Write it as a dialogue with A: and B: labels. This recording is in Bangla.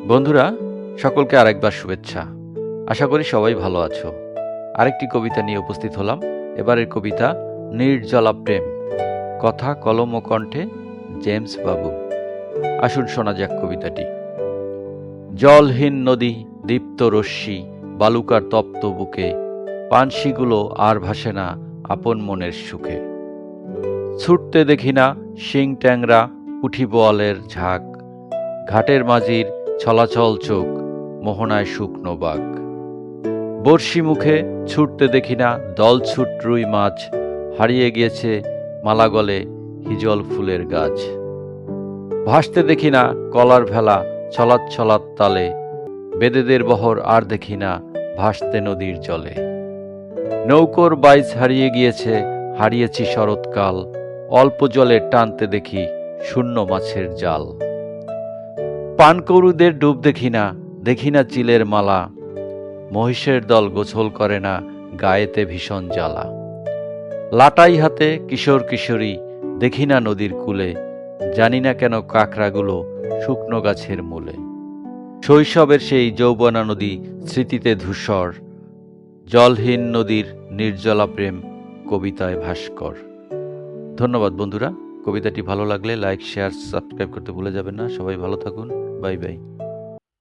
A: বন্ধুরা, সকলকে আরেকবার শুভেচ্ছা। আশা করি সবাই ভালো আছো। আরেকটি কবিতা নিয়ে উপস্থিত হলাম। এবারের কবিতা নির্জলা প্রেম। কথা, কলম ও কণ্ঠে জেমস বাবু। আসুন শোনা যাক কবিতাটি। জলহীন নদী, দীপ্ত রশ্মি, বালুকার তপ্ত বুকে, পানসিগুলো আর ভাসে না আপন মনের সুখে। ছুটতে দেখি না শিং ট্যাংরা, পুঁঠি বোয়ালের ঝাঁক, ঘাটের মাঝির ছলাছল চোখ, মোহনায় শুকনো বাঘ। বর্ষি মুখে ছুটতে দেখি না দলছুট রুই মাছ, হারিয়ে গিয়েছে মালাগলে হিজল ফুলের গাছ। ভাসতে দেখি না কলার ভেলা ছলাৎ ছলাৎ তালে, বেদেদের বহর আর দেখি না ভাসতে নদীর জলে। নৌকোর বাইচ হারিয়ে গিয়েছে, হারিয়েছি শরৎকাল, অল্প জলে টানতে দেখি শূন্য মাছের জাল। পানকৌড়ুদের ডুব দেখি না চিলের মালা, মহিষের দল গোছল করে না গায়েতে ভীষণ জ্বালা। লাটাই হাতে কিশোর কিশোরী দেখি না নদীর কূলে, জানি না কেন কাঁকড়াগুলো শুকনো গাছের মূলে। শৈশবের সেই যৌবনা নদী স্মৃতিতে ধূসর, জলহীন নদীর নির্জলা প্রেম কবিতায় ভাস্কর। ধন্যবাদ বন্ধুরা। কবিতাটি ভালো লাগলে লাইক, শেয়ার, সাবস্ক্রাইব করতে ভুলে যাবেন না। সবাই ভালো থাকুন। Bye bye.